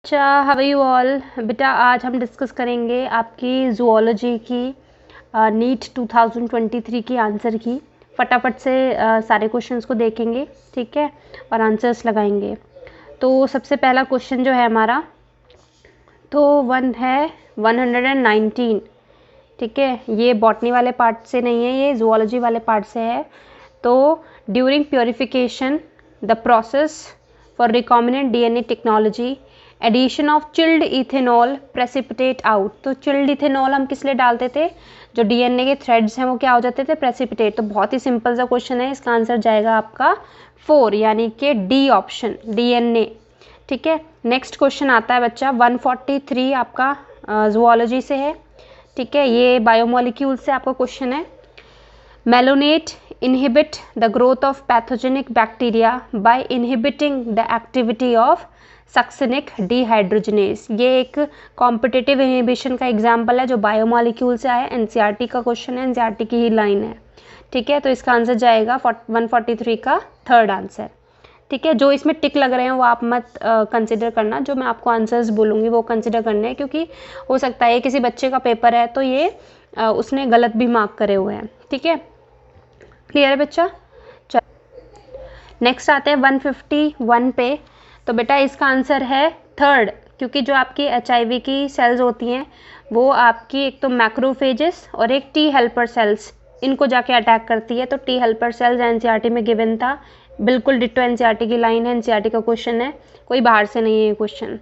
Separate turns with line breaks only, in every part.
How are you all. बेटा आज हम डिस्कस करेंगे आपकी जूलॉजी की नीट 2023 की आंसर की। फटाफट से सारे क्वेश्चंस को देखेंगे, ठीक है, और आंसर्स लगाएंगे। तो सबसे पहला क्वेश्चन जो है हमारा तो वन है 119, ठीक है। ये बॉटनी वाले पार्ट से नहीं है, ये जूलॉजी वाले पार्ट से है। तो during purification the process for recombinant DNA technology addition of chilled ethanol precipitate out. तो चिल्ड इथेनॉल हम किस लिए डालते थे, जो डीएनए के थ्रेड्स हैं वो क्या हो जाते थे, प्रेसिपिटेट। तो बहुत ही सिंपल सा क्वेश्चन है, इसका आंसर जाएगा आपका 4 यानी कि डी ऑप्शन, डीएनए, ठीक है। नेक्स्ट क्वेश्चन आता है बच्चा 143 आपका जूलॉजी से है, ठीक है। ये बायोमोलिक्यूल से आपका क्वेश्चन है। Malonate inhibit the growth of pathogenic bacteria by inhibiting the activity of succinic dehydrogenase। ये एक कॉम्पिटिटिव इनहिबिशन का एग्जाम्पल है जो बायोमोलिक्यूल से आया। एनसीईआरटी का क्वेश्चन है, एनसीईआरटी की ही लाइन है, ठीक है। तो इसका आंसर जाएगा 143 का थर्ड आंसर, ठीक है। जो इसमें टिक लग रहे हैं वो आप मत कंसिडर करना, जो मैं आपको आंसर्स बोलूँगी वो कंसिडर करने हैं, क्योंकि हो सकता है किसी बच्चे का पेपर है तो ये उसने गलत भी मार्क करे हुए हैं, ठीक है। क्लियर है बच्चा। चलो नेक्स्ट आते हैं 151 पे। तो बेटा इसका आंसर है थर्ड, क्योंकि जो आपकी एचआईवी की सेल्स होती हैं वो आपकी एक तो मैक्रोफेजेस और एक टी हेल्पर सेल्स, इनको जाके अटैक करती है। तो टी हेल्पर सेल्स एनसीईआरटी में गिवन था, बिल्कुल डिट्टो एनसीईआरटी की लाइन है, एनसीईआरटी का क्वेश्चन है, कोई बाहर से नहीं है ये क्वेश्चन।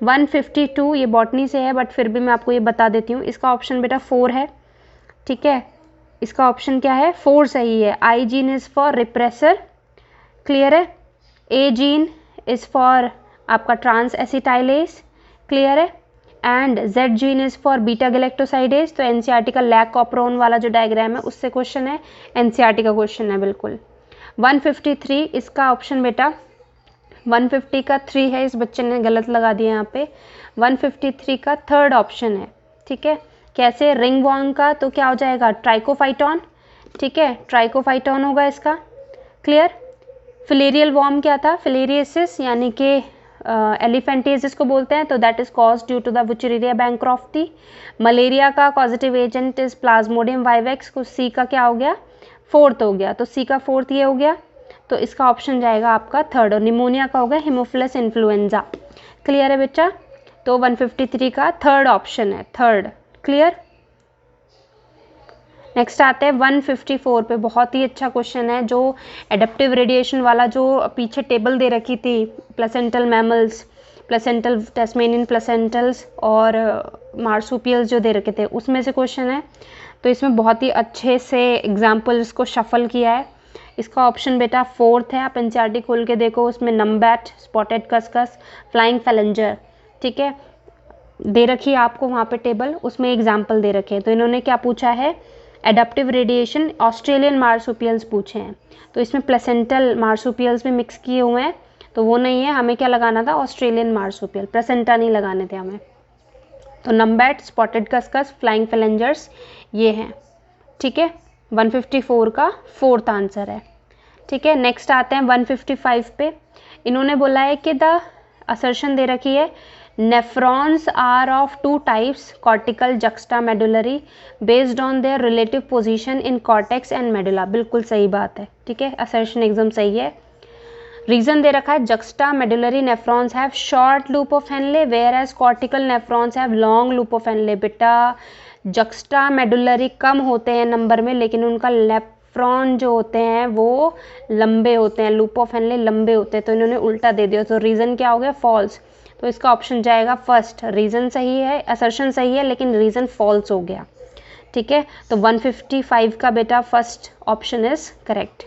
152 ये बॉटनी से है, बट फिर भी मैं आपको ये बता देती हूँ। इसका ऑप्शन बेटा 4 है, ठीक है। इसका ऑप्शन क्या है, 4 सही है। आई gene is for repressor, clear है। ए जीन इज फॉर आपका ट्रांस एसिटाइलेज, क्लियर है। And Z gene is for beta galactosidase. तो एनसीईआरटी का लैक कॉपरोन वाला जो डायग्राम है उससे क्वेश्चन है, एनसीईआरटी का क्वेश्चन है बिल्कुल। 153 इसका ऑप्शन बेटा 150 का 3 है, इस बच्चे ने गलत लगा दिया यहाँ पे। 153 का थर्ड ऑप्शन है, ठीक है। कैसे, रिंग वॉर्म का तो क्या हो जाएगा, ट्राइकोफाइटॉन, ठीक है, ट्राइकोफाइटॉन होगा इसका, क्लियर। फिलेरियल वॉर्म क्या था, फिलेरियसिस यानी कि एलिफेंटियासिस को बोलते हैं, तो that is cause due to the wuchereria bancrofti. Malaria का causative agent is plasmodium vivax, को सी का क्या हो गया, फोर्थ हो गया, तो सी का फोर्थ ये हो गया। तो इसका ऑप्शन जाएगा आपका थर्ड। और निमोनिया का होगा हिमोफिलस इन्फ्लुएंजा, क्लियर है बच्चा। तो 153 का थर्ड ऑप्शन है, थर्ड, क्लियर। नेक्स्ट आते हैं 154 पे। बहुत ही अच्छा क्वेश्चन है, जो एडेप्टिव रेडिएशन वाला जो पीछे टेबल दे रखी थी, प्लेसेंटल मैमल्स, प्लेसेंटल टेस्मेनियन प्लेसेंटल्स और मार्सुपियल्स जो दे रखे थे, उसमें से क्वेश्चन है। तो इसमें बहुत ही अच्छे से एग्जाम्पल्स को शफल किया है। इसका ऑप्शन बेटा 4th है, आप एनसीईआरटी खोल के देखो, उसमें नम्बैट, स्पॉटेड कस्कस, फ्लाइंग फैलेंजर, ठीक है, दे रखी है आपको वहाँ पे टेबल, उसमें एग्जाम्पल दे रखे हैं। तो इन्होंने क्या पूछा है, एडाप्टिव रेडिएशन ऑस्ट्रेलियन मार्सुपियल्स पूछे हैं। तो इसमें प्लेसेंटल मार्सुपियल्स में मिक्स किए हुए हैं, तो वो नहीं है, हमें क्या लगाना था, ऑस्ट्रेलियन मार्सुपियल, प्लेसेंटा नहीं लगाने थे हमें। तो नम्बैट, स्पॉटेड कस्कस, फ्लाइंग फैलेंजर्स ये हैं, ठीक है। 154 का फोर्थ आंसर है, ठीक है। नेक्स्ट आते हैं 155 पे। इन्होंने बोला है कि द असर्शन दे रखी है, nephrons are of 2 types, cortical juxtamedullary, based on their relative position in cortex and medulla. बिल्कुल सही बात है, ठीक है, असर्शन एकदम सही है। रीजन दे रखा है, juxtamedullary nephrons have short loop of Henle whereas cortical nephrons have long loop of Henle. बेटा जक्स्टामेडुलरी कम होते हैं नंबर में, लेकिन उनका नेफ्रॉन जो होते हैं वो लंबे होते हैं, लूप ऑफ हेनले लंबे होते हैं। तो इन्होंने उल्टा दे दिया, तो रीज़न क्या हो गया, फॉल्स। तो इसका ऑप्शन जाएगा फर्स्ट, रीज़न सही है, असर्शन सही है, लेकिन रीज़न फॉल्स हो गया, ठीक है। तो 155 का बेटा first option is correct.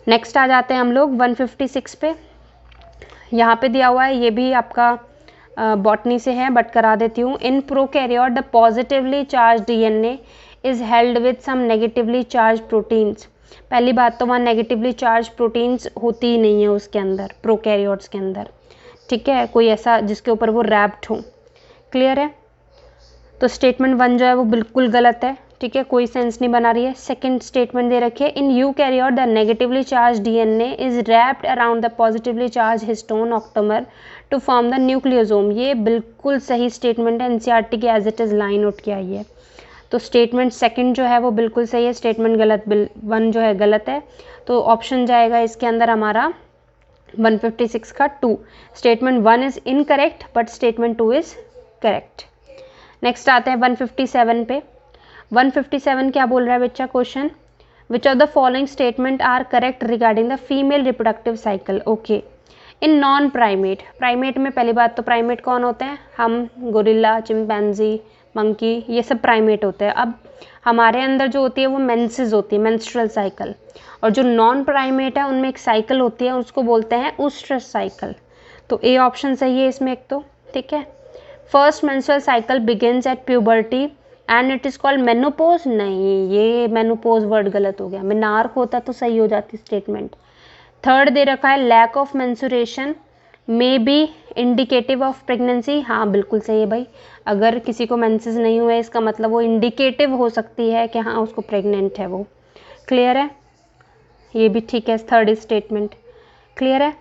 Next आ जाते हैं हम लोग 156 पे। यहाँ पे दिया हुआ है, ये भी आपका बॉटनी से है, बट करा देती हूँ। In prokaryote the positively charged DNA is held with some negatively charged proteins. पहली बात तो वहाँ नेगेटिवली चार्ज प्रोटीन्स होती ही नहीं है उसके अंदर, प्रोकैरियोट्स के अंदर, ठीक है, कोई ऐसा जिसके ऊपर वो रैप्ड हो, क्लियर है। तो स्टेटमेंट 1 जो है वो बिल्कुल गलत है, ठीक है, कोई सेंस नहीं बना रही है। सेकंड स्टेटमेंट दे रखी है, in eukaryote the negatively charged DNA is wrapped around the positively charged histone octamer to form the nucleosome. ये बिल्कुल सही स्टेटमेंट है, एनसीईआरटी की as it is line out किया है। तो स्टेटमेंट सेकंड जो है वो बिल्कुल सही है, स्टेटमेंट गलत 1 जो है गलत है। तो ऑप्शन जाएगा इसके अंदर हमारा 156 का 2। Statement 1 is incorrect but statement 2 is correct. Next आते हैं 157 पे। 157 क्या बोल रहा है बच्चा question, which of the following statement are correct regarding the female reproductive cycle. Okay, in non primate, primate में पहली बात तो प्राइमेट कौन होते हैं, हम, गोरिल्ला, चिंपैंजी, मंकी, ये सब प्राइमेट होते हैं। अब हमारे अंदर जो होती है वो मेंसेस होती है, मेंस्ट्रुअल साइकिल, और जो नॉन प्राइमेट है उनमें एक साइकिल होती है, उसको बोलते हैं ऊस्ट्रस साइकिल। तो ए ऑप्शन सही है इसमें एक तो, ठीक है। First menstrual cycle begins at puberty and it is called menopause, नहीं ये मेनोपोज वर्ड गलत हो गया, मेनार्क होता तो सही हो जाती स्टेटमेंट। थर्ड दे रखा है lack of menstruation may be indicative of pregnancy, हाँ बिल्कुल सही है भाई, अगर किसी को मेंसेस नहीं हुआ है इसका मतलब वो इंडिकेटिव हो सकती है कि हाँ उसको प्रेग्नेंट है वो। क्लियर है, ये भी ठीक है, थर्ड स्टेटमेंट क्लियर है।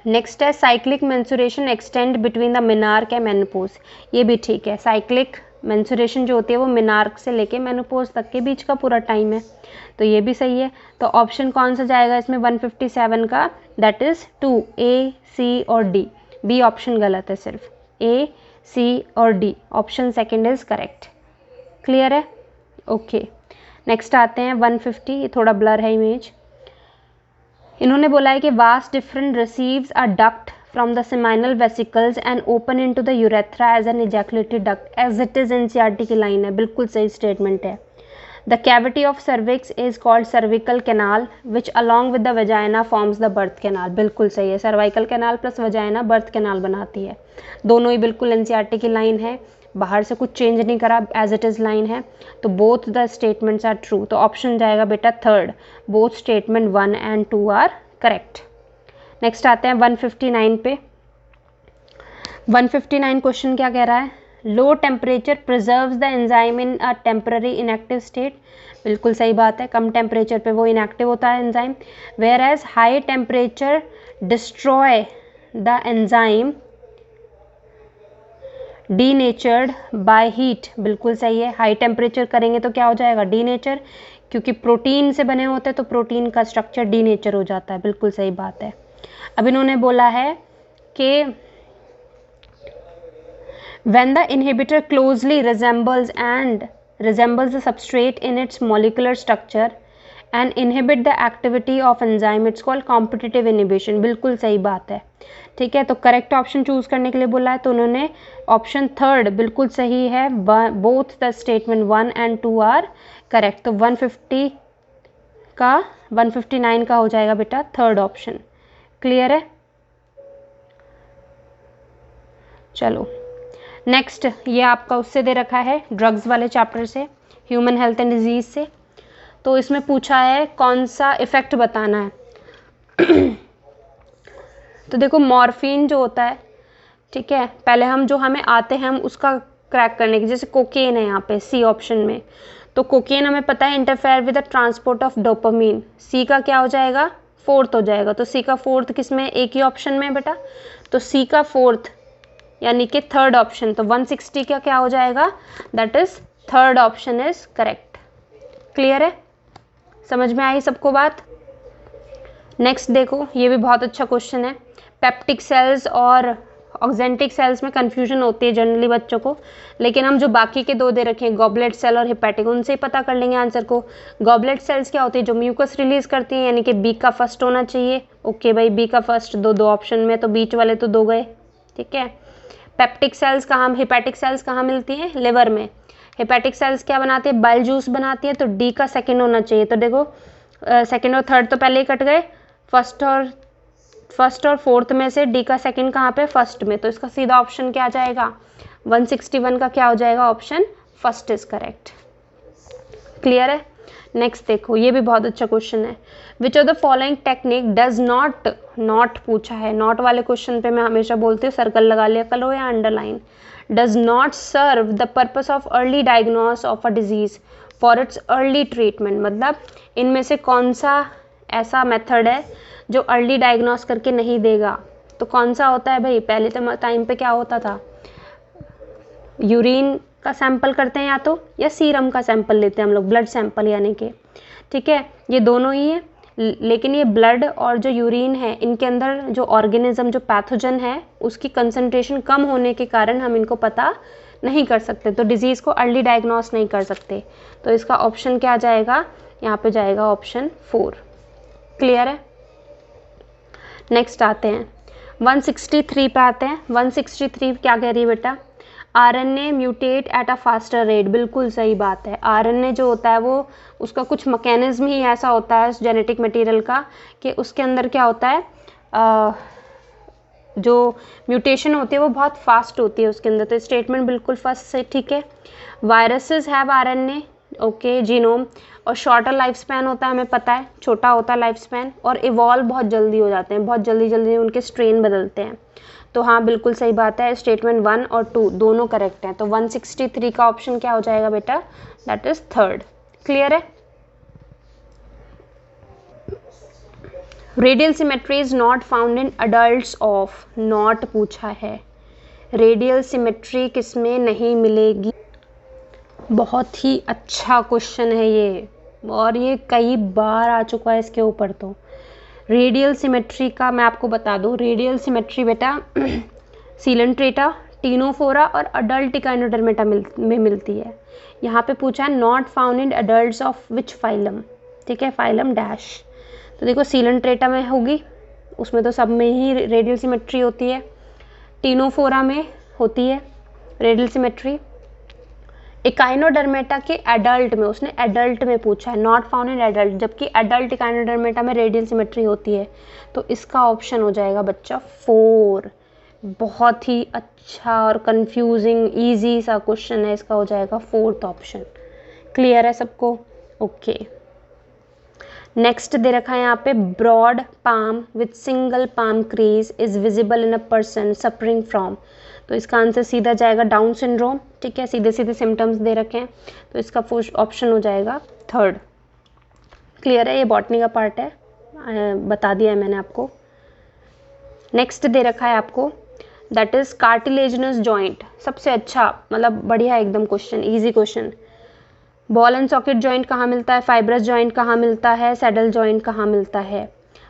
नेक्स्ट है cyclic mensuration extend between the menarche and menopause, ये भी ठीक है, साइक्लिक मेंसुरेशन जो होती है वो मेनार्क से लेके मेनोपोज तक के बीच का पूरा टाइम है, तो ये भी सही है। तो ऑप्शन कौन सा जाएगा इसमें 157 का, दैट इज़ 2, A, C और D। बी ऑप्शन गलत है, सिर्फ A, C और D, option second is correct. Clear है, ओके। नेक्स्ट आते हैं 150, ये थोड़ा ब्लर है इमेज। इन्होंने बोला है कि vast different receives a duct from the seminal vesicles and open into the urethra as an ejaculated duct, as it is NCERT की लाइन है, बिल्कुल सही स्टेटमेंट है। The cavity of cervix is called cervical canal which along with the vagina forms the birth canal, बिल्कुल सही है, cervical canal plus vagina birth canal बनाती है, दोनों ही बिल्कुल NCERT की लाइन है, बाहर से कुछ चेंज नहीं करा, एज इट इज़ लाइन है, तो both the statements are true. तो ऑप्शन जाएगा बेटा third, both statement 1 and 2 are correct. Next आते हैं 159 पे। 159 क्वेश्चन क्या कह रहा है, low temperature preserves the enzyme in a temporary inactive state, बिल्कुल सही बात है, कम टेम्परेचर पे वो इनएक्टिव होता है enzyme. Whereas high temperature destroy the enzyme denatured by heat, बिल्कुल सही है, हाई टेम्परेचर करेंगे तो क्या हो जाएगा डीनेचर, क्योंकि प्रोटीन से बने होते हैं तो प्रोटीन का स्ट्रक्चर डीनेचर हो जाता है, बिल्कुल सही बात है। अब इन्होंने बोला है कि when the inhibitor closely resembles the substrate in its molecular structure and inhibit the activity of enzyme, it's called competitive inhibition, बिल्कुल सही बात है, ठीक है। तो करेक्ट ऑप्शन चूज करने के लिए बोला है, तो उन्होंने ऑप्शन थर्ड बिल्कुल सही है, both the statement 1 and 2 are correct. तो 159 का हो जाएगा बेटा थर्ड ऑप्शन। क्लियर है, चलो नेक्स्ट, ये आपका उससे दे रखा है ड्रग्स वाले चैप्टर से, ह्यूमन हेल्थ एंड डिजीज से। तो इसमें पूछा है कौन सा इफेक्ट बताना है। तो देखो मॉर्फिन जो होता है, ठीक है, पहले हम जो हमें आते हैं हम उसका क्रैक करने की, जैसे कोकेन है यहाँ पे सी ऑप्शन में, तो कोकेन हमें पता है interfere with the transport of dopamine, C का क्या हो जाएगा फोर्थ हो जाएगा, तो सी का फोर्थ किसमें, एक ही ऑप्शन में बेटा, तो सी का फोर्थ यानी कि थर्ड ऑप्शन, तो 160 का क्या हो जाएगा, that is third option is correct. Clear है, समझ में आई सबको बात। नेक्स्ट देखो, ये भी बहुत अच्छा क्वेश्चन है, पेप्टिक सेल्स और ऑक्जेंटिक सेल्स में कंफ्यूजन होती है जनरली बच्चों को, लेकिन हम जो बाकी के दो दे रखे हैं गॉबलेट सेल और हिपैटिक, उनसे ही पता कर लेंगे आंसर को। गॉबलेट सेल्स क्या होती है, जो म्यूकस रिलीज करती हैं, यानी कि बी का फर्स्ट होना चाहिए। ओके भाई, बी का फर्स्ट, दो ऑप्शन में, तो बीच वाले तो दो गए, ठीक है। पेप्टिक सेल्स कहाँ, हिपैटिक सेल्स कहाँ मिलती हैं, लिवर में। हिपैटिक सेल्स क्या बनाती है, बाइल जूस बनाती है, तो डी का सेकेंड होना चाहिए। तो देखो सेकेंड और थर्ड तो पहले ही कट गए, फर्स्ट और फोर्थ में से डी का सेकंड कहाँ पे, फर्स्ट में, तो इसका सीधा ऑप्शन क्या आ जाएगा, 161 का क्या हो जाएगा, option first is correct. Clear है। नेक्स्ट देखो, ये भी बहुत अच्छा क्वेश्चन है, विच of the following technique does not पूछा है, नॉट वाले क्वेश्चन पे मैं हमेशा बोलती हूँ सर्कल लगा लिया करो या underline, does not serve the purpose of early diagnose of a disease for its early treatment. मतलब इनमें से कौन सा ऐसा मेथड है जो अर्ली डायग्नोस करके नहीं देगा? तो कौन सा होता है भाई? पहले तो टाइम पे क्या होता था, यूरिन का सैंपल करते हैं या तो, या सीरम का सैंपल लेते हैं हम लोग, ब्लड सैंपल यानी कि, ठीक है, ये दोनों ही है। लेकिन ये ब्लड और जो यूरिन है, इनके अंदर जो ऑर्गेनिज्म, जो पैथोजन है, उसकी कंसंट्रेशन कम होने के कारण हम इनको पता नहीं कर सकते, तो डिजीज़ को अर्ली डायग्नोस नहीं कर सकते। तो इसका ऑप्शन क्या जाएगा? यहाँ पे जाएगा ऑप्शन 4। क्लियर है? नेक्स्ट आते हैं 163 पे आते हैं। 163 क्या कह रही है बेटा? RNA mutate at a faster rate. बिल्कुल सही बात है। आरएनए जो होता है वो, उसका कुछ मैकेनिज्म ही ऐसा होता है जेनेटिक मटेरियल का कि उसके अंदर क्या होता है, जो म्यूटेशन होती है वो बहुत फास्ट होती है उसके अंदर। तो स्टेटमेंट बिल्कुल फर्स्ट से ठीक है। Viruses have RNA, okay, genome, और शॉर्टर लाइफ स्पैन होता है, हमें पता है, छोटा होता है लाइफ स्पैन, और इवॉल्व बहुत जल्दी हो जाते हैं, बहुत जल्दी जल्दी उनके स्ट्रेन बदलते हैं। तो हाँ, बिल्कुल सही बात है। स्टेटमेंट 1 और 2 दोनों करेक्ट हैं। तो 163 का ऑप्शन क्या हो जाएगा बेटा? That is 3rd। क्लियर है? Radial symmetry is not found in adults of, not पूछा है। रेडियल सिमेट्री किसमें नहीं मिलेगी? बहुत ही अच्छा क्वेश्चन है ये, और ये कई बार आ चुका है इसके ऊपर। तो रेडियल सिमेट्री का मैं आपको बता दूं, रेडियल सिमेट्री बेटा सीलेंट्रेटा, टीनोफोरा और अडल्ट इकाइनोडर्मेटा में मिलती है। यहाँ पे पूछा है not found in adults of which phylum, ठीक है, फाइलम डैश। तो देखो सीलेंट्रेटा में होगी, उसमें तो सब में ही रेडियल सिमेट्री होती है। टीनोफोरा में होती है रेडियल सिमेट्री। इकाइनोडर्मेटा के एडल्ट में, उसने एडल्ट में पूछा है, नॉट फाउंड इन एडल्ट, जबकि एडल्ट इकाइनोडर्मेटा में रेडियल सिमेट्री होती है। तो इसका ऑप्शन हो जाएगा बच्चा 4। बहुत ही अच्छा और कंफ्यूजिंग इजी सा क्वेश्चन है, इसका हो जाएगा 4th ऑप्शन। क्लियर है सबको? ओके। नेक्स्ट दे रखा है यहाँ पे, broad palm with single palm crease is visible in a person suffering from. तो इसका आंसर सीधा जाएगा डाउन सिंड्रोम, ठीक है, सीधे सीधे सिम्टम्स दे रखे हैं। तो इसका ऑप्शन हो जाएगा 3rd। क्लियर है? ये बॉटनी का पार्ट है, बता दिया है मैंने आपको। नेक्स्ट दे रखा है आपको, दैट इज कार्टिलेजिनस जॉइंट। सबसे अच्छा, मतलब बढ़िया एकदम question, easy question. Ball and socket joint कहाँ मिलता है? फाइब्रस जॉइंट कहाँ मिलता है? सैडल जॉइंट कहाँ मिलता है?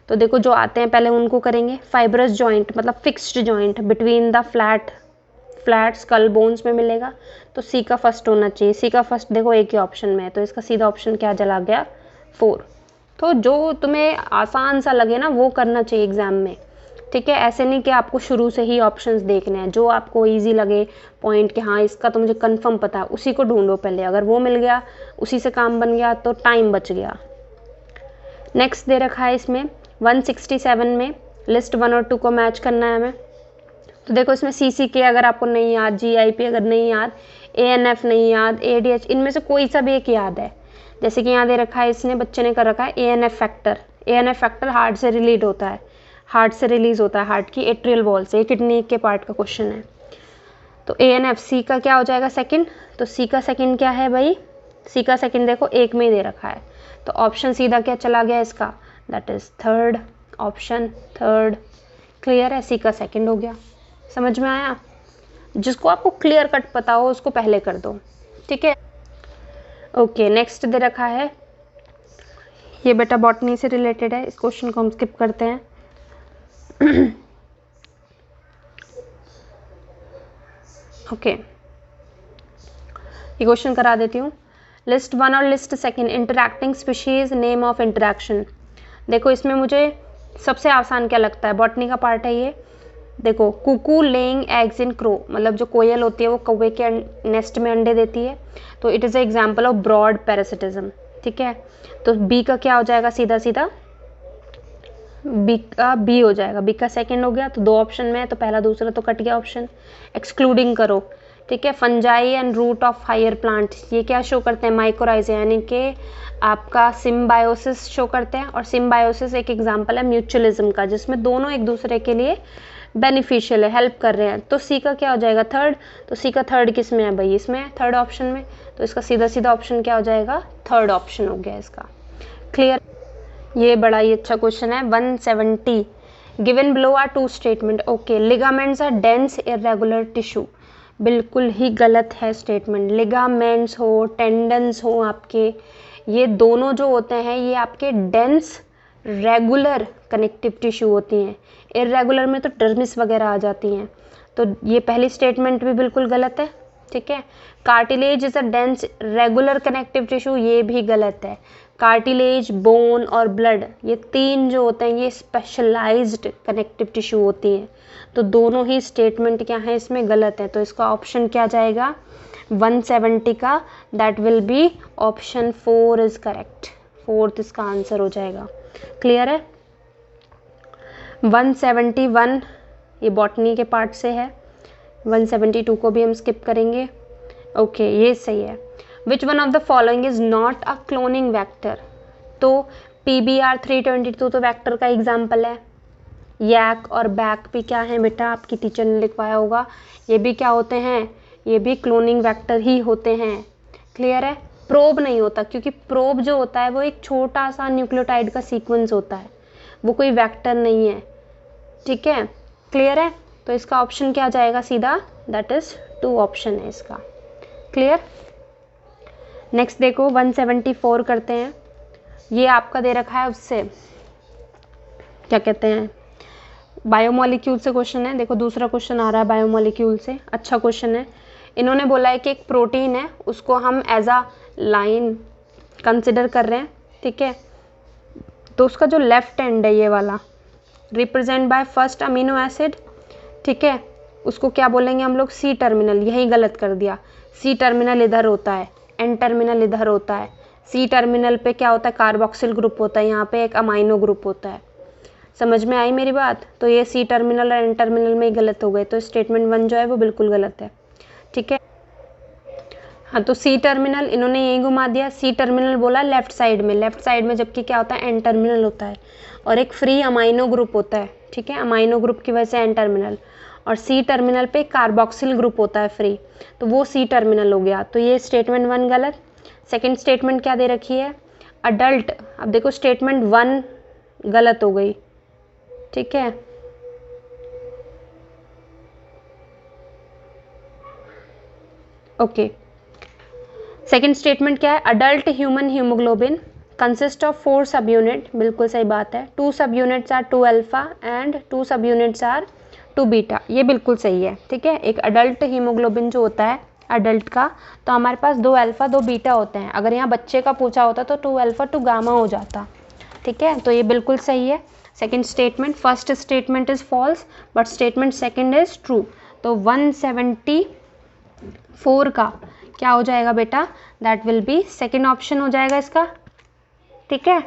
तो देखो जो आते हैं पहले उनको करेंगे। फाइब्रस जॉइंट मतलब fixed joint between the flat skull bones में मिलेगा। तो सी का फर्स्ट होना चाहिए। सी का फर्स्ट देखो एक ही ऑप्शन में है, तो इसका सीधा ऑप्शन क्या चला गया? 4। तो जो तुम्हें आसान सा लगे ना वो करना चाहिए एग्जाम में, ठीक है। ऐसे नहीं कि आपको शुरू से ही ऑप्शंस देखने हैं, जो आपको इजी लगे पॉइंट कि हाँ इसका तो मुझे कंफर्म पता है, उसी को ढूंढो पहले। अगर वो मिल गया, उसी से काम बन गया, तो टाइम बच गया। नेक्स्ट दे रखा है इसमें 167 में, लिस्ट 1 और 2 को मैच करना है हमें। तो देखो इसमें CCK अगर आपको नहीं याद, GIP अगर नहीं याद, ANF नहीं याद, ADH, इनमें से कोई सा भी एक याद है। जैसे कि यहाँ दे रखा है, इसने बच्चे ने कर रखा है ANF factor. ANF factor heart से रिलेट होता है, हार्ट से रिलीज होता है, हार्ट की एट्रियल वॉल से, किडनी के पार्ट का क्वेश्चन है। तो ANF, सी का क्या हो जाएगा? 2nd। तो सी का 2nd क्या है भाई? सी का 2nd देखो एक में ही दे रखा है, तो ऑप्शन सीधा क्या चला गया इसका? That is 3rd option, 3rd। Clear है? सी का 2nd हो गया। समझ में आया? जिसको आपको क्लियर कट पता हो उसको पहले कर दो, ठीक है। ओके, नेक्स्ट दे रखा है, ये बेटा बॉटनी से रिलेटेड है, इस क्वेश्चन को हम स्किप करते हैं। ओके, ये क्वेश्चन करा देती हूँ। लिस्ट 1 और list 2 interacting species, name of interaction. देखो इसमें मुझे सबसे आसान क्या लगता है, बॉटनी का पार्ट है ये। देखो, cuckoo laying eggs in crow, मतलब जो कोयल होती है वो कौवे के नेस्ट में अंडे देती है। तो it is a example of brood parasitism, ठीक है। तो बी का क्या हो जाएगा? सीधा सीधा बी का बी हो जाएगा। बी का 2nd हो गया। तो 2 ऑप्शन में है, तो पहला दूसरा तो कट गया ऑप्शन। एक्सक्लूडिंग करो, ठीक है। Fungi and root of higher plant, ये क्या शो करते हैं? माइकोराइजा, यानी कि आपका सिम्बायोसिस शो करते हैं। और सिम्बायोसिस एक एग्जाम्पल है म्यूचुअलिज्म का, जिसमें दोनों एक दूसरे के लिए बेनिफिशियल है, हेल्प कर रहे हैं, तो सी का क्या हो जाएगा थर्ड। तो सी का थर्ड किस में है भाई, इसमें थर्ड ऑप्शन में, तो इसका सीधा सीधा ऑप्शन क्या हो जाएगा, थर्ड ऑप्शन हो गया इसका। क्लियर, ये बड़ा ही अच्छा क्वेश्चन है। 170 given below are two statement. Okay, ligaments are dense irregular tissue, बिल्कुल ही गलत है स्टेटमेंट। लिगामेंट्स हो, टेंडन्स हो आपके, ये दोनों जो होते हैं ये आपके डेंस रेगुलर कनेक्टिव टिश्यू होती हैं। इरेगुलर में तो डर्मिस वगैरह आ जाती हैं, तो ये पहली स्टेटमेंट भी बिल्कुल गलत है। ठीक है, cartilage is a dense regular connective tissue, ये भी गलत है। कार्टिलेज, बोन और ब्लड, ये तीन जो होते हैं ये स्पेशलाइज्ड कनेक्टिव टिश्यू होती हैं, तो दोनों ही स्टेटमेंट क्या है इसमें गलत है। तो इसका ऑप्शन क्या जाएगा 170 का, that will B option 4 is correct, fourth इसका आंसर हो जाएगा। क्लियर है। 171 ये बॉटनी के पार्ट से है, 172 को भी हम स्किप करेंगे। ओके, ये सही है। Which one of the following is not a cloning vector, तो PBR 322 तो वैक्टर का एग्जाम्पल है। यैक और बैक भी क्या है बेटा, आपकी टीचर ने लिखवाया होगा, ये भी क्या होते हैं, ये भी क्लोनिंग वैक्टर ही होते हैं। क्लियर है। प्रोब नहीं होता, क्योंकि प्रोब जो होता है वो एक छोटा सा न्यूक्लियोटाइड का सीक्वेंस होता है, वो कोई वैक्टर नहीं है। ठीक है, क्लियर है। तो इसका ऑप्शन क्या जाएगा सीधा, दैट इज 2 ऑप्शन है इसका। क्लियर। नेक्स्ट देखो 174 करते हैं। ये आपका दे रखा है उससे क्या कहते हैं, बायोमोलिक्यूल से क्वेश्चन है। देखो दूसरा क्वेश्चन आ रहा है बायोमोलिक्यूल से, अच्छा क्वेश्चन है। इन्होंने बोला है कि एक प्रोटीन है, उसको हम एज अ लाइन कंसिडर कर रहे हैं। ठीक है, तो उसका जो लेफ्ट एंड है ये वाला represent by first amino acid. ठीक है, उसको क्या बोलेंगे हम लोग, सी टर्मिनल। यही गलत कर दिया, सी टर्मिनल इधर होता है, एन टर्मिनल इधर होता है। सी टर्मिनल पे क्या होता है, कार्बोक्सिल ग्रुप होता है, यहाँ पे एक अमाइनो ग्रुप होता है। समझ में आई मेरी बात। तो ये सी टर्मिनल और एन टर्मिनल में ही गलत हो गए, तो स्टेटमेंट 1 जो है वो बिल्कुल गलत है। ठीक है, हाँ, तो सी टर्मिनल इन्होंने यही घुमा दिया। सी टर्मिनल बोला लेफ्ट साइड में, लेफ्ट साइड में जबकि क्या होता है, एन टर्मिनल होता है और एक फ्री अमाइनो ग्रुप होता है। ठीक है, अमाइनो ग्रुप की वजह से एन टर्मिनल, और सी टर्मिनल पे कार्बोक्सिल ग्रुप होता है फ्री, तो वो सी टर्मिनल हो गया। तो ये स्टेटमेंट 1 गलत। सेकेंड स्टेटमेंट क्या दे रखी है, अडल्ट। अब देखो स्टेटमेंट 1 गलत हो गई। ठीक है, ओके। सेकेंड स्टेटमेंट क्या है, adult human haemoglobin consist of 4 सब यूनिट, बिल्कुल सही बात है। 2 सब यूनिट्स आर 2 अल्फा एंड 2 सब यूनिट्स आर 2 बीटा, ये बिल्कुल सही है। ठीक है, एक अडल्ट हीमोग्लोबिन जो होता है अडल्ट का, तो हमारे पास 2 अल्फा 2 बीटा होते हैं। अगर यहाँ बच्चे का पूछा होता तो 2 अल्फा 2 गामा हो जाता। ठीक है, तो ये बिल्कुल सही है second statement. First statement is false but statement second is true. तो 174 का क्या हो जाएगा बेटा, that will be second option हो जाएगा इसका। ठीक है,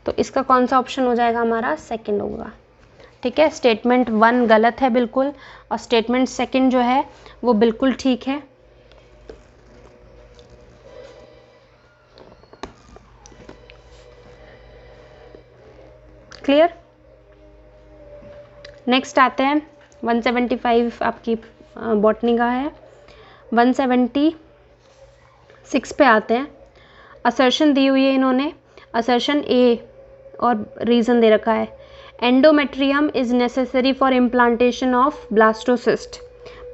तो इसका कौन सा ऑप्शन हो जाएगा हमारा, सेकेंड होगा। ठीक है, स्टेटमेंट 1 गलत है बिल्कुल, और स्टेटमेंट सेकेंड जो है वो बिल्कुल ठीक है। क्लियर। नेक्स्ट आते हैं 175 आपकी बॉटनी का है। 176 पे आते हैं। असर्शन दी हुई है इन्होंने, असर्शन ए और रीज़न दे रखा है, endometrium is necessary for implantation of blastocyst,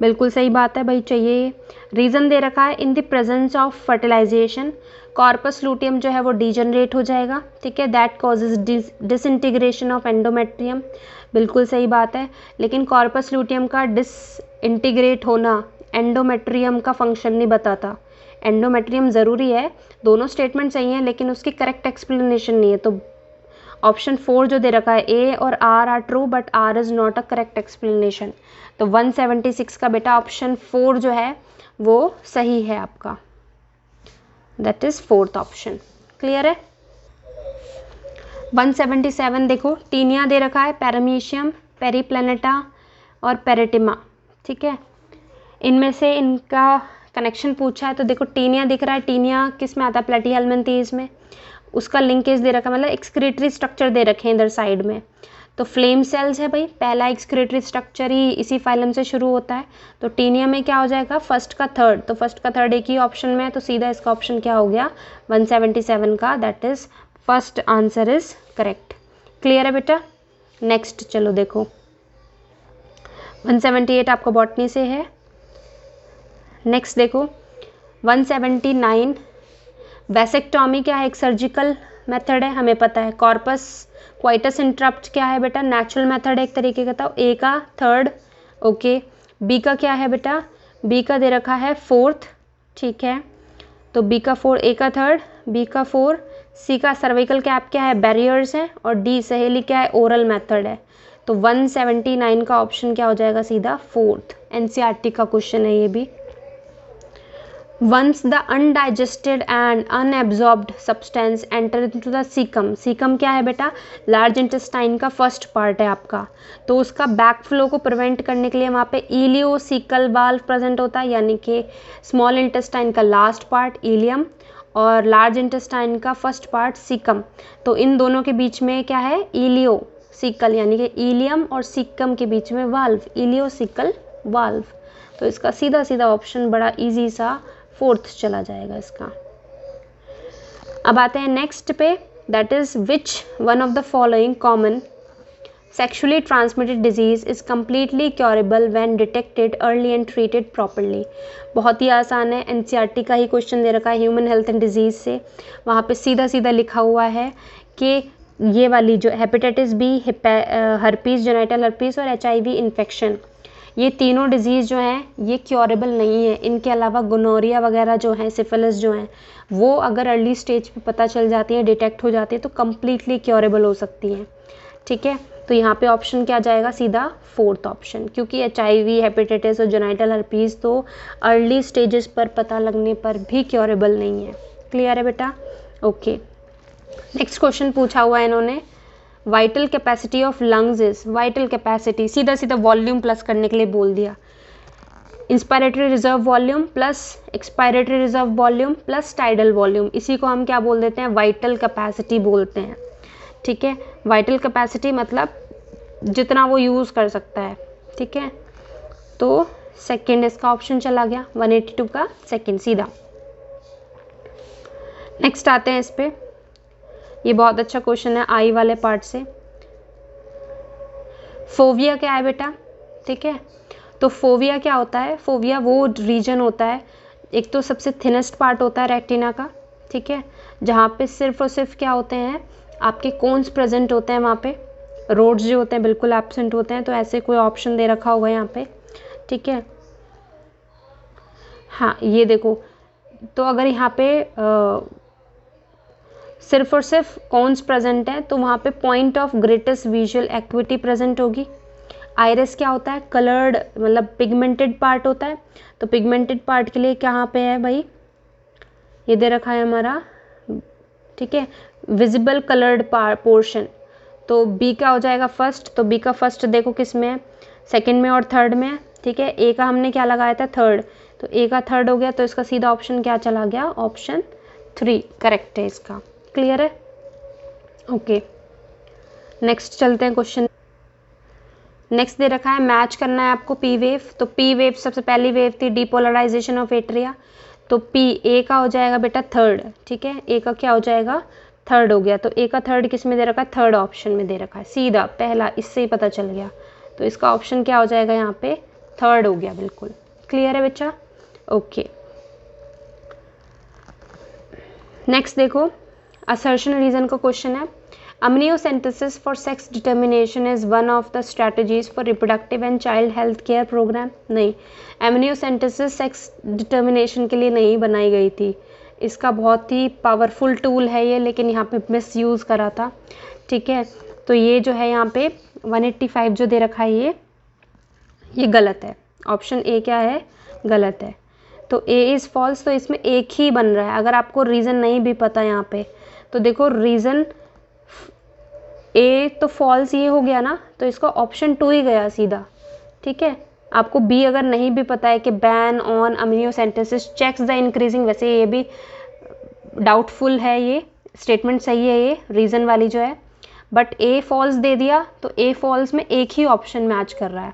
बिल्कुल सही बात है भाई, चाहिए। रीज़न दे रखा है in the presence of fertilization corpus luteum जो है वो डीजनरेट हो जाएगा। ठीक है, that causes disintegration of endometrium, बिल्कुल सही बात है। लेकिन कॉर्पस लूटियम का डिसइंटीग्रेट होना एंडोमेट्रियम का फंक्शन नहीं बताता। एंडोमेट्रियम ज़रूरी है, दोनों स्टेटमेंट सही हैं, लेकिन उसकी करेक्ट एक्सप्लेनेशन नहीं है। तो ऑप्शन 4 जो दे रखा है ए और R are true but R is not a correct explanation. तो 176 का बेटा ऑप्शन 4 जो है वो सही है आपका, that is fourth option. Clear है। 177 देखो, टीनिया दे रखा है, पैरामीशियम, पेरीप्लैनेटा और पेरिटिमा। ठीक है, इनमें से इनका कनेक्शन पूछा है, तो देखो टीनिया दिख रहा है, टीनिया किस में आता है, प्लेटीहेल्मिन्थेस में, उसका लिंकेज दे रखा है, मतलब एक्सक्रीटरी स्ट्रक्चर दे रखे हैं इधर साइड में। तो फ्लेम सेल्स है भाई, पहला एक्सक्रीटरी स्ट्रक्चर ही इसी फाइलम से शुरू होता है। तो टीनिया में क्या हो जाएगा, फर्स्ट का थर्ड, तो फर्स्ट का थर्ड एक ही ऑप्शन में है, तो सीधा इसका ऑप्शन क्या हो गया 177 का, that is first answer is correct. Clear है बेटा। नेक्स्ट चलो देखो 178 आपका बॉटनी से है। नेक्स्ट देखो 179 वैसेक्टॉमी क्या है, एक सर्जिकल मेथड है, हमें पता है। कॉर्पस क्वाइटस इंटरप्ट क्या है बेटा, नेचुरल मेथड है एक तरीके का। तो ए का थर्ड, ओके। बी का क्या है बेटा, बी का दे रखा है फोर्थ, ठीक है। तो बी का फोर, ए का थर्ड, बी का फोर। सी का सर्विकल कैप क्या है, बैरियर्स है। और डी सहेली क्या है, ओरल मेथड है। तो 179 का ऑप्शन क्या हो जाएगा, सीधा फोर्थ। एनसीईआरटी का क्वेश्चन है ये भी। Once the undigested and unabsorbed substance enter into the cecum, cecum क्या है बेटा, लार्ज इंटेस्टाइन का फर्स्ट पार्ट है आपका। तो उसका बैक फ्लो को प्रिवेंट करने के लिए वहाँ पे इलियोसिकल वाल्व प्रेजेंट होता है, यानी कि स्मॉल इंटेस्टाइन का लास्ट पार्ट इलियम और लार्ज इंटेस्टाइन का फर्स्ट पार्ट सीकम। तो इन दोनों के बीच में क्या है, इलियोसिकल, यानी कि इलियम और सीकम के बीच में वाल्व, इलियोसिकल वाल्व। तो इसका सीधा सीधा ऑप्शन बड़ा इजी सा फोर्थ चला जाएगा इसका। अब आते हैं नेक्स्ट पे, that is which one of the following common sexually transmitted disease is completely curable when detected early and treated properly. बहुत ही आसान है, एनसीईआरटी का ही क्वेश्चन दे रखा है ह्यूमन हेल्थ एंड डिजीज से। वहाँ पे सीधा सीधा लिखा हुआ है कि ये वाली जो hepatitis B, herpes genital herpes और HIV इन्फेक्शन, ये तीनों डिजीज़ जो हैं ये क्योरेबल नहीं है। इनके अलावा गोनोरिया वगैरह जो हैं, सिफिलिस जो हैं, वो अगर अर्ली स्टेज पे पता चल जाती है, डिटेक्ट हो जाती है, तो कम्प्लीटली क्योरेबल हो सकती हैं, ठीक है। तो यहाँ पे ऑप्शन क्या जाएगा, सीधा फोर्थ ऑप्शन, क्योंकि HIV, हेपेटाइटिस और जेनिटल हर्पीस तो अर्ली स्टेजेस पर पता लगने पर भी क्योरेबल नहीं है। क्लियर है बेटा, ओके। नेक्स्ट क्वेश्चन पूछा हुआ है इन्होंने, vital capacity of lungs is, vital capacity सीधा सीधा वॉल्यूम प्लस करने के लिए बोल दिया, inspiratory reserve volume plus expiratory reserve volume plus tidal volume, इसी को हम क्या बोल देते हैं, वाइटल कैपेसिटी बोलते हैं, ठीक है। वाइटल कैपेसिटी मतलब जितना वो यूज़ कर सकता है, ठीक है। तो सेकेंड इसका ऑप्शन चला गया, 182 का सेकेंड सीधा। नेक्स्ट आते हैं इस पे, ये बहुत अच्छा क्वेश्चन है आई वाले पार्ट से। फोविया क्या है बेटा, ठीक है। तो फोविया क्या होता है, फोविया वो रीजन होता है, एक तो सबसे थिनेस्ट पार्ट होता है रेटिना का, ठीक है, जहाँ पे सिर्फ और सिर्फ क्या होते हैं, आपके कोन्स प्रेजेंट होते हैं, वहाँ पे रोड्स जो होते हैं बिल्कुल एब्सेंट होते हैं। तो ऐसे कोई ऑप्शन दे रखा होगा यहाँ पे, ठीक है। हाँ ये देखो, तो अगर यहाँ पे सिर्फ और सिर्फ कॉन्स प्रेजेंट है, तो वहाँ पे point of greatest visual equity present होगी। आइरिस क्या होता है, कलर्ड मतलब पिगमेंटेड पार्ट होता है। तो पिगमेंटेड पार्ट के लिए कहाँ पे है भाई, ये दे रखा है हमारा, ठीक है, विजिबल कलर्ड पोर्शन। तो बी का हो जाएगा फर्स्ट, तो बी का फर्स्ट देखो किस में है, सेकेंड में और थर्ड में है, ठीक है। ए का हमने क्या लगाया था, थर्ड, तो ए का थर्ड हो गया, तो इसका सीधा ऑप्शन क्या चला गया, ऑप्शन 3 करेक्ट है इसका। क्लियर है, ओके। नेक्स्ट चलते हैं क्वेश्चन। नेक्स्ट दे रखा है, मैच करना है आपको पी वेव। तो पी वेव सबसे पहली वेव थी डिपोलराइजेशन ऑफ एट्रिया, तो पी ए का हो जाएगा बेटा थर्ड, ठीक है। ए का क्या हो जाएगा, थर्ड हो गया। तो ए का थर्ड किस में दे रखा है, थर्ड ऑप्शन में दे रखा है, सीधा पहला, इससे ही पता चल गया। तो इसका ऑप्शन क्या हो जाएगा यहाँ पे, थर्ड हो गया, बिल्कुल क्लियर है बच्चा, ओके। नेक्स्ट देखो, असर्शन रीजन का क्वेश्चन है, amniocentesis for sex determination is one of the strategies for reproductive and child health care program। नहीं, amniocentesis sex determination के लिए नहीं बनाई गई थी, इसका बहुत ही पावरफुल टूल है ये, लेकिन यहाँ पे मिस यूज़ करा था, ठीक है। तो ये जो है यहाँ पे 185 जो दे रखा है ये गलत है, ऑप्शन ए क्या है, गलत है। तो ए इज़ फॉल्स, तो इसमें एक ही बन रहा है। अगर आपको रीज़न नहीं भी पता यहाँ पे, तो देखो रीज़न ए तो फॉल्स ये हो गया ना, तो इसका ऑप्शन 2 ही गया सीधा, ठीक है। आपको बी अगर नहीं भी पता है कि ban on amniocentesis checks the increasing, वैसे ये भी डाउटफुल है, ये स्टेटमेंट सही है ये रीज़न वाली जो है, बट ए फॉल्स दे दिया तो ए फॉल्स में एक ही ऑप्शन मैच कर रहा है,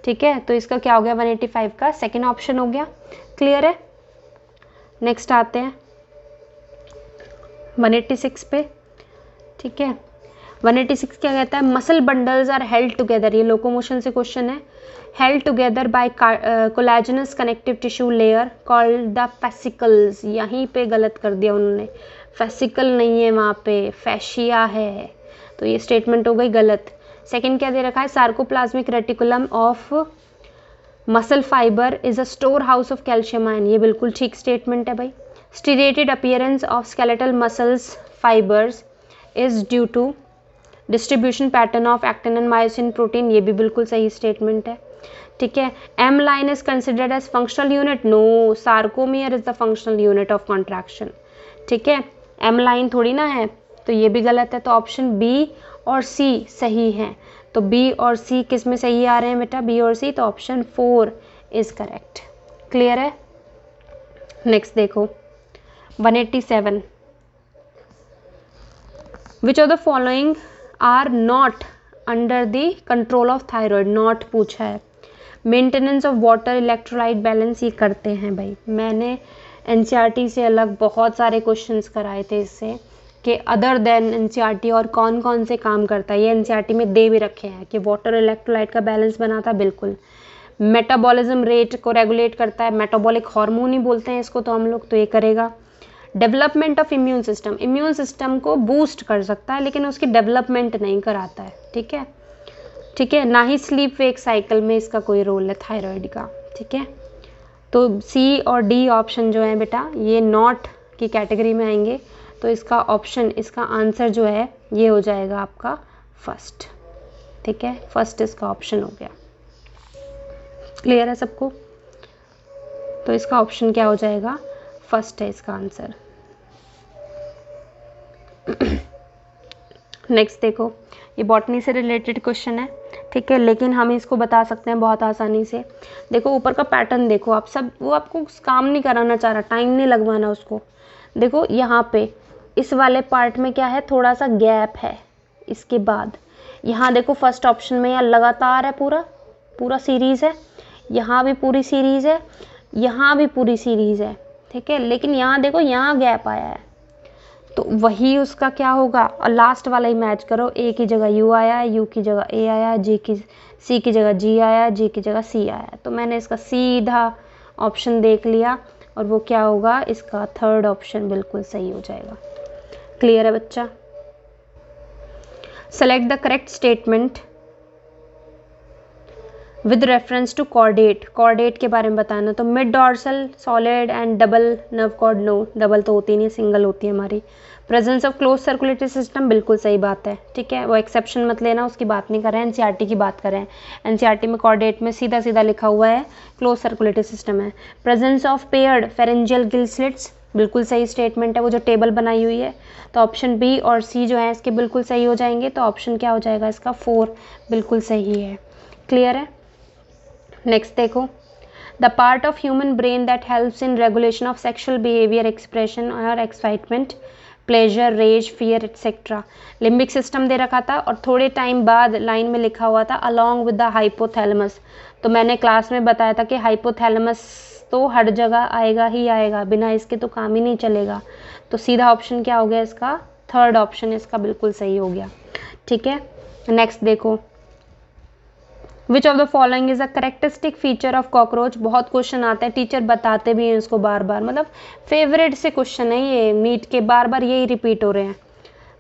ठीक है। तो इसका क्या हो गया, 185 का सेकेंड ऑप्शन हो गया। क्लियर है। नेक्स्ट आते हैं 186 पे, ठीक है। 186 क्या कहता है, muscle bundles are held together, ये लोकोमोशन से क्वेश्चन है। Held together by collagenous connective tissue layer called the fascicles, यहीं पे गलत कर दिया उन्होंने, फेसिकल नहीं है वहाँ पे, फैशिया है, तो ये स्टेटमेंट हो गई गलत। सेकंड क्या दे रखा है, sarcoplasmic reticulum of muscle fibre is a store house of calcium ion, ये बिल्कुल ठीक स्टेटमेंट है भाई। Striated appearance of skeletal muscles fibres is due to distribution pattern of actin and myosin protein, ये भी बिल्कुल सही स्टेटमेंट है, ठीक है। M line is considered as functional unit, no, sarcomere is the functional unit of contraction, ठीक है। M line थोड़ी ना है, तो ये भी गलत है। तो ऑप्शन बी और सी सही हैं। तो बी और सी किस में सही आ रहे हैं बेटा, बी और सी, तो ऑप्शन 4 इज करेक्ट। क्लियर है। नेक्स्ट देखो 187, which of the following are not under the control of thyroid, not पूछा है। Maintenance of water electrolyte balance, ये करते हैं भाई, मैंने एनसीईआरटी से अलग बहुत सारे क्वेश्चंस कराए थे इससे कि अदर देन एनसीईआरटी और कौन कौन से काम करता है, ये एनसीईआरटी में दे भी रखे हैं कि वाटर इलेक्ट्रोलाइट का बैलेंस बनाता है, बिल्कुल। मेटाबॉलिज्म रेट को रेगुलेट करता है, मेटाबॉलिक हार्मोन ही बोलते हैं इसको तो हम लोग, तो ये करेगा। Development of immune system, immune system को बूस्ट कर सकता है लेकिन उसकी डेवलपमेंट नहीं कराता है, ठीक है, ठीक है। ना ही स्लीप वेक साइकिल में इसका कोई रोल है थायराइड का, ठीक है। तो सी और डी ऑप्शन जो है बेटा ये नॉट की कैटेगरी में आएंगे, तो इसका ऑप्शन, इसका आंसर जो है ये हो जाएगा आपका फर्स्ट, ठीक है। फर्स्ट इसका ऑप्शन हो गया। क्लियर है सबको। तो इसका ऑप्शन क्या हो जाएगा, फर्स्ट है इसका आंसर। नेक्स्ट देखो, ये बॉटनी से रिलेटेड क्वेश्चन है, ठीक है, लेकिन हम इसको बता सकते हैं बहुत आसानी से। देखो ऊपर का पैटर्न देखो आप सब, वो आपको काम नहीं कराना चाह रहा, टाइम नहीं लगवाना उसको। देखो यहाँ पे इस वाले पार्ट में क्या है, थोड़ा सा गैप है, इसके बाद यहाँ देखो फर्स्ट ऑप्शन में यहाँ लगातार है, पूरा सीरीज़ है, यहाँ भी पूरी सीरीज़ है, यहाँ भी पूरी सीरीज़ है, ठीक है। लेकिन यहाँ देखो यहाँ गैप आया है, तो वही उसका क्या होगा, और लास्ट वाला ही मैच करो, ए की जगह यू आया है, यू की जगह ए आया है, सी की जगह जी आया है, जी की जगह सी आया है, तो मैंने इसका सीधा ऑप्शन देख लिया और वो क्या होगा, इसका थर्ड ऑप्शन बिल्कुल सही हो जाएगा। क्लियर है बच्चा। Select the correct statement with reference to chordate, chordate के बारे में बताना। तो mid dorsal solid and double nerve cord, no, double तो होती नहीं, सिंगल होती है हमारी। Presence of closed circulatory system, बिल्कुल सही बात है, ठीक है, वो एक्सेप्शन मत लेना, उसकी बात नहीं कर रहे हैं, एनसीईआरटी की बात कर रहे हैं। एनसीईआरटी में कॉर्डेट में सीधा सीधा लिखा हुआ है क्लोज सर्कुलेटरी सिस्टम है। Presence of paired pharyngeal gill slits, बिल्कुल सही स्टेटमेंट है, वो जो टेबल बनाई हुई है। तो ऑप्शन बी और सी जो है इसके बिल्कुल सही हो जाएंगे, तो ऑप्शन क्या हो जाएगा इसका 4 बिल्कुल सही है। क्लियर है। नेक्स्ट देखो, the part of human brain that helps in regulation of sexual behaviour, expression और excitement, pleasure, rage, fear etcetera. Limbic system दे रखा था और थोड़े टाइम बाद लाइन में लिखा हुआ था अलॉन्ग विद द हाइपोथैलेमस। तो मैंने क्लास में बताया था कि हाइपोथैलेमस तो हर जगह आएगा ही आएगा, बिना इसके तो काम ही नहीं चलेगा। तो सीधा ऑप्शन क्या हो गया इसका, थर्ड ऑप्शन इसका बिल्कुल सही हो गया, ठीक है। नेक्स्ट देखो, विच of the following is a characteristic feature of cockroach, बहुत क्वेश्चन आता है, टीचर बताते भी हैं इसको बार बार, मतलब फेवरेट से क्वेश्चन है ये, नीट के बार बार यही रिपीट हो रहे हैं।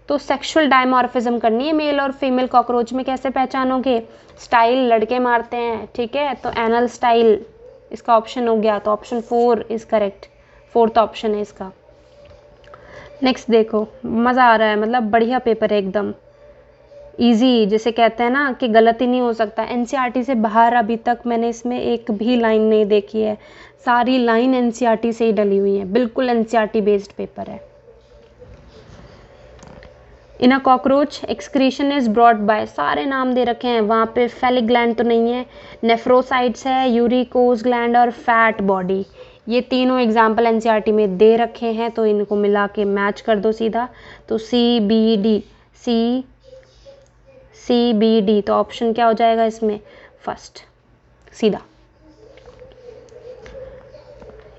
तो सेक्सुअल डायमॉर्फिज्म करनी है मेल और फीमेल कॉकरोच में, कैसे पहचानोगे, स्टाइल लड़के मारते हैं, ठीक है, तो एनल स्टाइल इसका ऑप्शन हो गया, तो option 4 is correct, fourth option है इसका। नेक्स्ट देखो, मज़ा आ रहा है, मतलब बढ़िया पेपर है एकदम इजी, जिसे कहते हैं ना कि गलती नहीं हो सकता। एनसीईआरटी से बाहर अभी तक मैंने इसमें एक भी लाइन नहीं देखी है, सारी लाइन एनसीईआरटी से ही डली हुई है, बिल्कुल एनसीईआरटी बेस्ड पेपर है। In a cockroach excretion is brought by, सारे नाम दे रखे हैं, वहाँ पे फेलिक ग्लैंड तो नहीं है, नेफ्रोसाइट्स है, यूरिकोज ग्लैंड और फैट बॉडी, ये तीनों एग्जाम्पल एनसीईआरटी में दे रखे हैं, तो इनको मिला के मैच कर दो सीधा। तो सी बी डी, सी सी बी डी, तो ऑप्शन क्या हो जाएगा इसमें? फर्स्ट, सीधा।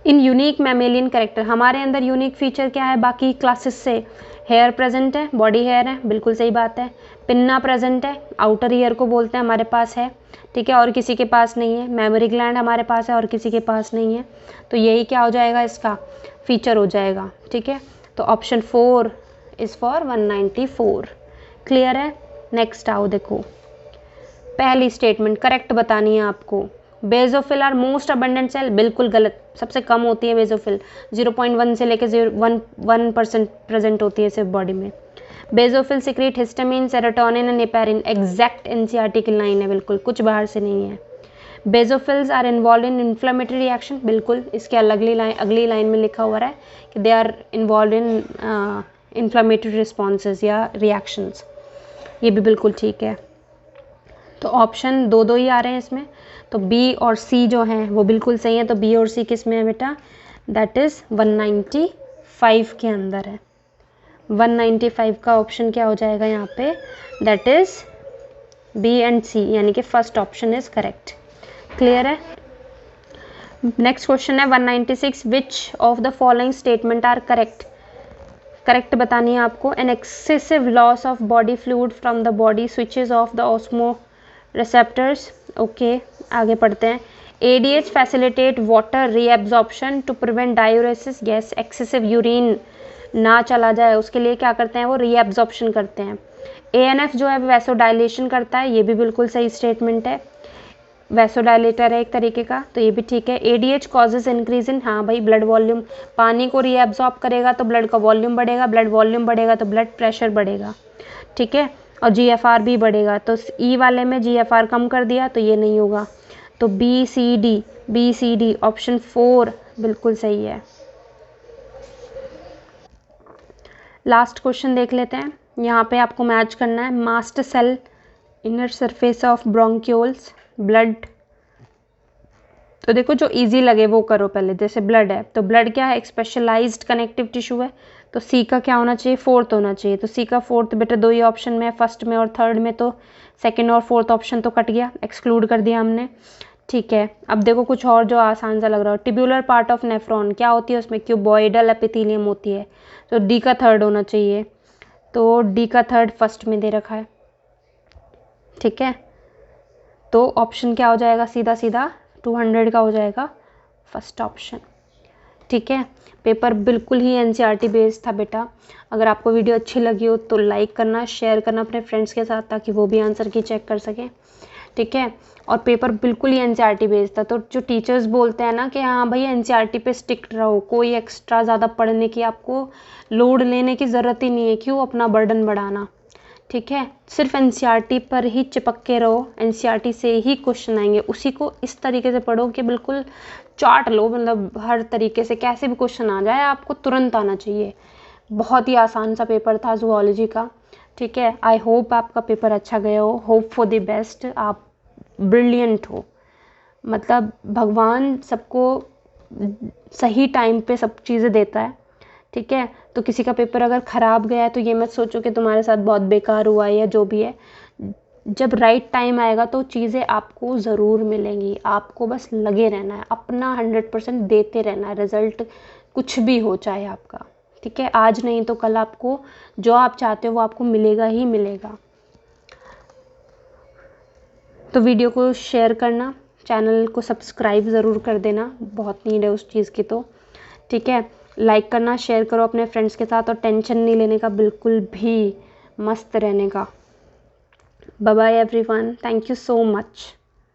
इन यूनिक मैमेलियन कैरेक्टर, हमारे अंदर यूनिक फीचर क्या है बाकी क्लासेस से? हेयर प्रेजेंट है, बॉडी हेयर है, बिल्कुल सही बात है। पिन्ना प्रेजेंट है, आउटर ईयर को बोलते हैं, हमारे पास है, ठीक है, और किसी के पास नहीं है। मेमोरी ग्लैंड हमारे पास है और किसी के पास नहीं है, तो यही क्या हो जाएगा इसका फीचर हो जाएगा, ठीक है। तो ऑप्शन 4 इज़ फॉर 194। क्लियर है? नेक्स्ट आओ, देखो पहली स्टेटमेंट करेक्ट बतानी है आपको। Basophil are most abundant cell, बिल्कुल गलत, सबसे कम होती है बेजोफिल, 0.1 से लेकर 1% प्रेजेंट होती है सिर्फ बॉडी में। Basophil secrete histamine, serotonin and heparin, exact NCERT की लाइन है, बिल्कुल कुछ बाहर से नहीं है। Basophils are involve in inflammatory reaction, बिल्कुल इसके अगली लाइन में लिखा हुआ है कि they are involve in inflammatory responses या रिएक्शंस, ये भी बिल्कुल ठीक है। तो ऑप्शन दो ही आ रहे हैं इसमें, तो बी और सी जो हैं वो बिल्कुल सही है। तो बी और सी किस में है बेटा? दैट इज़ 195 के अंदर है। 195 का ऑप्शन क्या हो जाएगा यहाँ पे? That is B and C, यानी कि first option is correct. Clear है? नेक्स्ट क्वेश्चन है 196, which of the following statement are correct? Correct बतानी है आपको। An excessive loss of body fluid from the body switches off the osmoreceptors. Okay, आगे पढ़ते हैं। ADH facilitate water reabsorption to prevent diuresis. Yes, excessive urine ना चला जाए उसके लिए क्या करते हैं वो? रीएब्जॉर्प्शन करते हैं। ANF जो है वैसोडाइलेशन करता है, ये भी बिल्कुल सही स्टेटमेंट है, वैसोडाइलेटर है एक तरीके का, तो ये भी ठीक है। ADH कॉजेज इंक्रीज इन, हाँ भाई, ब्लड वॉल्यूम, पानी को रीएब्जॉर्ब करेगा तो ब्लड का वॉल्यूम बढ़ेगा, ब्लड वॉल्यूम बढ़ेगा तो ब्लड प्रेशर बढ़ेगा, ठीक है, और GFR भी बढ़ेगा। तो ई वाले में GFR कम कर दिया तो ये नहीं होगा। तो BCD ऑप्शन 4 बिल्कुल सही है। लास्ट क्वेश्चन देख लेते हैं, यहाँ पे आपको मैच करना है। Mast cell inner surface of bronchioles, blood, तो देखो जो इजी लगे वो करो पहले। जैसे ब्लड है तो ब्लड क्या है? एक स्पेशलाइज्ड कनेक्टिव टिश्यू है, तो सी का क्या होना चाहिए? 4th होना चाहिए। तो सी का 4th बेटा दो ही ऑप्शन में है, फर्स्ट में और थर्ड में, तो सेकंड और फोर्थ ऑप्शन तो कट गया, एक्सक्लूड कर दिया हमने, ठीक है। अब देखो कुछ और जो आसान सा लग रहा हो। टिब्यूलर पार्ट ऑफ नेफ्रॉन क्या होती है उसमें? क्यूबॉइडल एपिथेलियम होती है, तो डी का 3rd होना चाहिए। तो डी का 3rd फर्स्ट में दे रखा है, ठीक है। तो ऑप्शन क्या हो जाएगा? सीधा 200 का हो जाएगा फर्स्ट ऑप्शन, ठीक है। पेपर बिल्कुल ही NCERT बेस्ड था बेटा। अगर आपको वीडियो अच्छी लगी हो तो लाइक करना, शेयर करना अपने फ्रेंड्स के साथ, ताकि वो भी आंसर की चेक कर सकें, ठीक है। और पेपर बिल्कुल ही NCERT बेस्ड था। तो जो टीचर्स बोलते हैं ना कि हाँ भाई NCERT पे स्टिक रहो, कोई एक्स्ट्रा ज़्यादा पढ़ने की आपको लोड लेने की ज़रूरत ही नहीं है, क्यों अपना बर्डन बढ़ाना, ठीक है। सिर्फ NCERT पर ही चिपक के रहो, NCERT से ही क्वेश्चन आएंगे, उसी को इस तरीके से पढ़ो कि बिल्कुल चाट लो, मतलब हर तरीके से कैसे भी क्वेश्चन आ जाए आपको तुरंत आना चाहिए। बहुत ही आसान सा पेपर था ज़ूलॉजी का, ठीक है। आई होप आपका पेपर अच्छा गया हो, होप फॉर द बेस्ट, आप ब्रिलियंट हो, मतलब भगवान सबको सही टाइम पे सब चीज़ें देता है, ठीक है। तो किसी का पेपर अगर ख़राब गया है तो ये मत सोचो कि तुम्हारे साथ बहुत बेकार हुआ है या जो भी है, जब राइट टाइम आएगा तो चीज़ें आपको ज़रूर मिलेंगी। आपको बस लगे रहना है, अपना 100% देते रहना है, रिज़ल्ट कुछ भी हो चाहे आपका, ठीक है। आज नहीं तो कल आपको जो आप चाहते हो वो आपको मिलेगा ही मिलेगा। तो वीडियो को शेयर करना, चैनल को सब्सक्राइब ज़रूर कर देना, बहुत नीड है उस चीज़ की, तो ठीक है। लाइक करना, शेयर करो अपने फ्रेंड्स के साथ, और टेंशन नहीं लेने का बिल्कुल भी, मस्त रहने का। Bye bye everyone, thank you so much.